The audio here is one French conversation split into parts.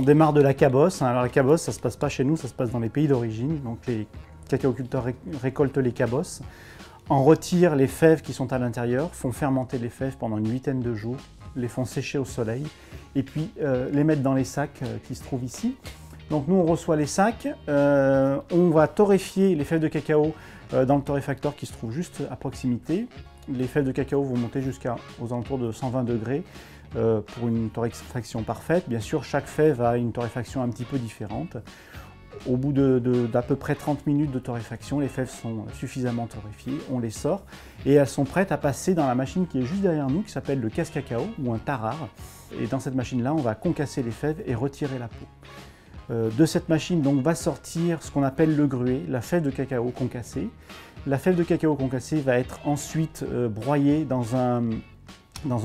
démarre de la cabosse. Alors la cabosse, ça ne se passe pas chez nous, ça se passe dans les pays d'origine. Donc les cacaoculteurs récoltent les cabosses, en retirent les fèves qui sont à l'intérieur, font fermenter les fèves pendant une huitaine de jours, les font sécher au soleil et puis les mettent dans les sacs qui se trouvent ici. Donc nous on reçoit les sacs, on va torréfier les fèves de cacao dans le torréfacteur qui se trouve juste à proximité. Les fèves de cacao vont monter jusqu'aux alentours de 120 degrés pour une torréfaction parfaite. Bien sûr, chaque fève a une torréfaction un petit peu différente. Au bout d'à peu près 30 minutes de torréfaction, les fèves sont suffisamment torréfiées, on les sort et elles sont prêtes à passer dans la machine qui est juste derrière nous, qui s'appelle le casse-cacao ou un tarare. Et dans cette machine-là, on va concasser les fèves et retirer la peau. De cette machine donc, va sortir ce qu'on appelle le gruet, la fève de cacao concassée. La fève de cacao concassée va être ensuite broyée dans un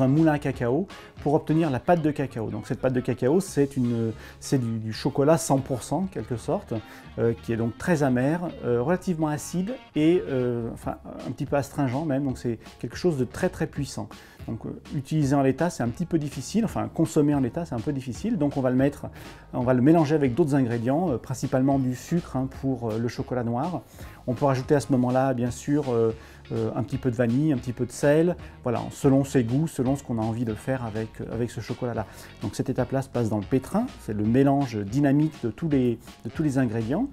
moulin à cacao pour obtenir la pâte de cacao. Donc cette pâte de cacao, c'est du chocolat 100% en quelque sorte, qui est donc très amer, relativement acide et enfin, un petit peu astringent même, donc c'est quelque chose de très très puissant. Donc utiliser en l'état, c'est un petit peu difficile, enfin consommer en l'état, c'est un peu difficile, donc on va le mélanger avec d'autres ingrédients, principalement du sucre pour le chocolat noir. On peut rajouter à ce moment-là, bien sûr, un petit peu de vanille, un petit peu de sel, voilà, selon ses goûts, selon ce qu'on a envie de faire avec ce chocolat-là. Donc cette étape-là se passe dans le pétrin, c'est le mélange dynamique de tous les ingrédients.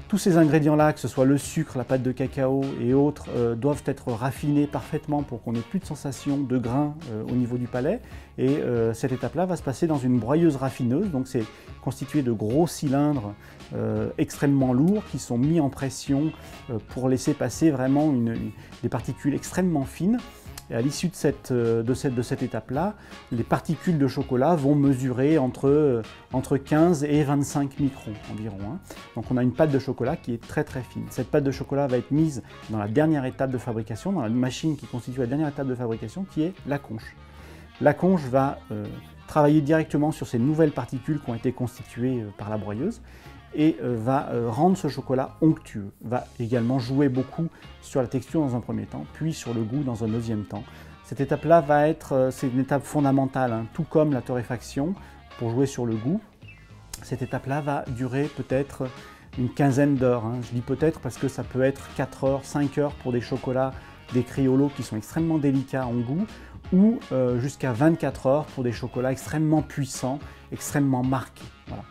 Tous ces ingrédients-là, que ce soit le sucre, la pâte de cacao et autres, doivent être raffinés parfaitement pour qu'on n'ait plus de sensation de grain au niveau du palais. Et cette étape-là va se passer dans une broyeuse raffineuse. Donc c'est constitué de gros cylindres extrêmement lourds qui sont mis en pression pour laisser passer vraiment des particules extrêmement fines. Et à l'issue de cette étape-là, les particules de chocolat vont mesurer entre 15 et 25 microns environ. Donc on a une pâte de chocolat qui est très très fine. Cette pâte de chocolat va être mise dans la dernière étape de fabrication, dans la machine qui constitue la dernière étape de fabrication, qui est la conche. La conche va travailler directement sur ces nouvelles particules qui ont été constituées par la broyeuse et va rendre ce chocolat onctueux, va également jouer beaucoup sur la texture dans un premier temps, puis sur le goût dans un deuxième temps. Cette étape-là c'est une étape fondamentale, tout comme la torréfaction, pour jouer sur le goût. Cette étape-là va durer peut-être une quinzaine d'heures. Je dis peut-être parce que ça peut être 4 heures, 5 heures pour des chocolats, des Criollo qui sont extrêmement délicats en goût, ou jusqu'à 24 heures pour des chocolats extrêmement puissants, extrêmement marqués. Voilà.